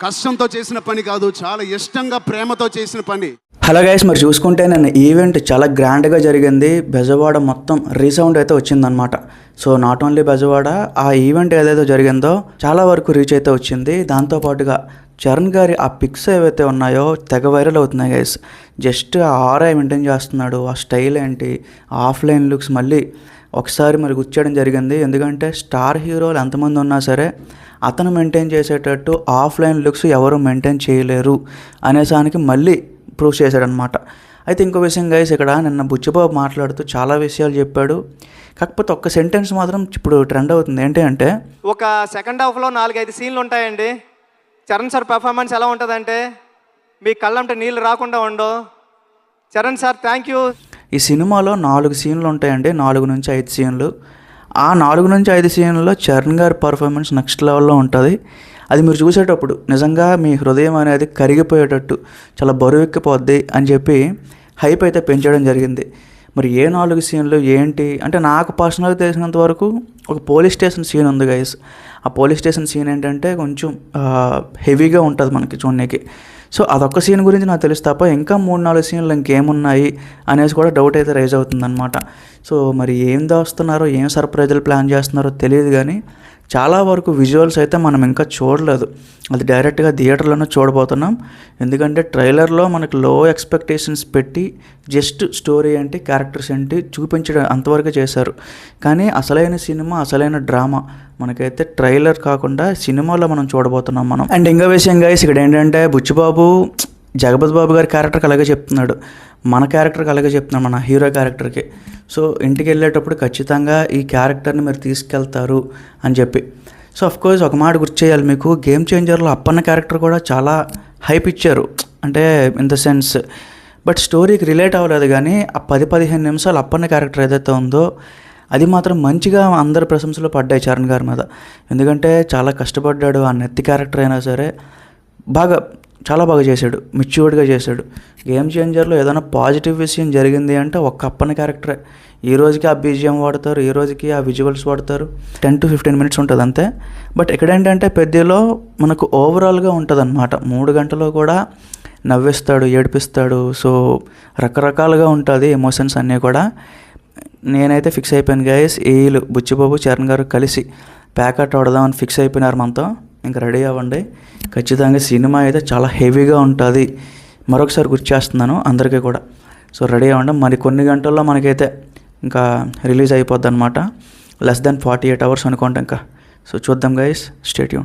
కష్టంతో చేసిన పని కాదు, చాలా ఇష్టంగా ప్రేమతో చేసిన పని. హలో గైస్, మరి చూసుకుంటే నేను ఈవెంట్ చాలా గ్రాండ్గా జరిగింది. బెజవాడ మొత్తం రీసౌండ్ అయితే వచ్చిందనమాట. సో నాట్ ఓన్లీ బెజవాడ, ఆ ఈవెంట్ ఏదైతే జరిగిందో చాలా వరకు రీచ్ అయితే వచ్చింది. దాంతోపాటుగా చరణ్ గారి ఆ పిక్స్ ఏవైతే ఉన్నాయో తెగ వైరల్ అవుతున్నాయి గైస్. జస్ట్ ఆ ఆరా మెయింటైన్ చేస్తున్నాడు, ఆ స్టైల్ ఏంటి, ఆఫ్లైన్ లుక్స్ మళ్ళీ ఒకసారి మరి గుర్చేయడం జరిగింది. ఎందుకంటే స్టార్ హీరోలు ఎంతమంది ఉన్నా సరే అతను మెయింటైన్ చేసేటట్టు ఆఫ్లైన్ లుక్స్ ఎవరు మెయింటైన్ చేయలేరు అనేసానికి మళ్ళీ ప్రూవ్ చేశాడనమాట. అయితే ఇంకో విషయం గైస్, ఇక్కడ నిన్న బుచ్చిబాబు మాట్లాడుతూ చాలా విషయాలు చెప్పాడు. కాకపోతే ఒక్క సెంటెన్స్ మాత్రం ఇప్పుడు ట్రెండ్ అవుతుంది. ఏంటి అంటే, ఒక సెకండ్ హాఫ్లో 4-5 సీన్లు ఉంటాయండి. చరణ్ సార్ పెర్ఫార్మెన్స్ ఎలా ఉంటుందంటే మీ కళ్ళంటే నీళ్ళు రాకుండా ఉండవు. Charan sir thank you. ఈ సినిమాలో 4 సీన్లు ఉంటాయండి, 4 నుంచి 5 సీన్లు. ఆ 4 నుంచి 5 సీన్లలో చరణ్ గారి పర్ఫార్మెన్స్ నెక్స్ట్ లెవెల్లో ఉంటుంది. అది మీరు చూసేటప్పుడు నిజంగా మీ హృదయం అనేది కరిగిపోయేటట్టు చాలా బరువెక్కిపోద్ది అని చెప్పి హైప్ అయితే పెంచడం జరిగింది. మరి ఏ 4 సీన్లు ఏంటి అంటే, నాకు పర్సనల్గా తెలిసినంత వరకు ఒక పోలీస్ స్టేషన్ సీన్ ఉంది గైస్. ఆ పోలీస్ స్టేషన్ సీన్ ఏంటంటే కొంచెం హెవీగా ఉంటుంది మనకి చూడడానికి. సో అదొక్క సీన్ గురించి నాకు తెలుసు తప్ప ఇంకా 3-4 సీన్లు ఇంకేమున్నాయి అనేసి కూడా డౌట్ అయితే రైజ్ అవుతుందన్నమాట. సో మరి ఏం దాస్తున్నారో, ఏం సర్ప్రైజులు ప్లాన్ చేస్తున్నారో తెలియదు, కానీ చాలా వరకు విజువల్స్ అయితే మనం ఇంకా చూడలేదు. అది డైరెక్ట్గా థియేటర్లోనే చూడబోతున్నాం. ఎందుకంటే ట్రైలర్లో మనకు లో ఎక్స్పెక్టేషన్స్ పెట్టి జస్ట్ స్టోరీ ఏంటి, క్యారెక్టర్స్ ఏంటి చూపించడం అంతవరకు చేశారు. కానీ అసలైన సినిమా, అసలైన డ్రామా మనకైతే ట్రైలర్ కాకుండా సినిమాలో మనం చూడబోతున్నాం మనం. అండ్ ఇంకో విషయం గైస్, ఇక్కడ ఏంటంటే బుచ్చిబాబు జగపతి బాబు గారి క్యారెక్టర్కి అలాగే చెప్తున్నాడు, మన క్యారెక్టర్కి అలాగే చెప్తున్నాడు, మన హీరో క్యారెక్టర్కి. సో ఇంటికి వెళ్ళేటప్పుడు ఖచ్చితంగా ఈ క్యారెక్టర్ని మీరు తీసుకెళ్తారు అని చెప్పి. సో అఫ్కోర్స్ ఒక మాట గుర్తు చేయాలి మీకు, గేమ్ చేంజర్లో అప్పన్న క్యారెక్టర్ కూడా చాలా హైప్ ఇచ్చారు, అంటే ఇన్ ద సెన్స్. బట్ స్టోరీకి రిలేట్ అవ్వలేదు. కానీ ఆ 10-15 నిమిషాలు అప్పన్న క్యారెక్టర్ ఏదైతే ఉందో అది మాత్రం మంచిగా అందరి ప్రశంసలు పడ్డాయి చరణ్ గారి మీద. ఎందుకంటే చాలా కష్టపడ్డాడు. ఆ నెత్తి క్యారెక్టర్ అయినా సరే చాలా బాగా చేశాడు, మెచ్యూర్డ్గా చేశాడు. గేమ్ చేంజర్లో ఏదైనా పాజిటివ్ విషయం జరిగింది అంటే ఒక్క అప్పన్న క్యారెక్టరే. ఈ రోజుకి ఆ బీజిఎం వాడతారు, ఈ రోజుకి ఆ విజువల్స్ వాడతారు. 10-15 మినిట్స్ ఉంటుంది అంతే. బట్ ఇక్కడ ఏంటంటే పెద్దలో మనకు ఓవరాల్గా ఉంటుంది అనమాట. 3 గంటలో కూడా నవ్విస్తాడు, ఏడిపిస్తాడు. సో రకరకాలుగా ఉంటుంది ఎమోషన్స్ అన్నీ కూడా. నేనైతే ఫిక్స్ అయిపోయాను గైస్, వీళ్ళు బుచ్చిబాబు చరణ్ గారు కలిసి ప్యాకెట్ ఆడదామని ఫిక్స్ అయిపోయినారు మనతో. ఇంకా రెడీ అవ్వండి, ఖచ్చితంగా సినిమా అయితే చాలా హెవీగా ఉంటుంది. మరొకసారి గుర్తు చేస్తున్నాను అందరికీ కూడా. సో రెడీ అవ్వండి. మరి కొన్ని గంటల్లో మనకైతే ఇంకా రిలీజ్ అయిపోద్ది అనమాట. లెస్ దెన్ 48 అవర్స్ అనుకోండి ఇంకా. సో చూద్దాం గైస్, స్టే ట్యూన్.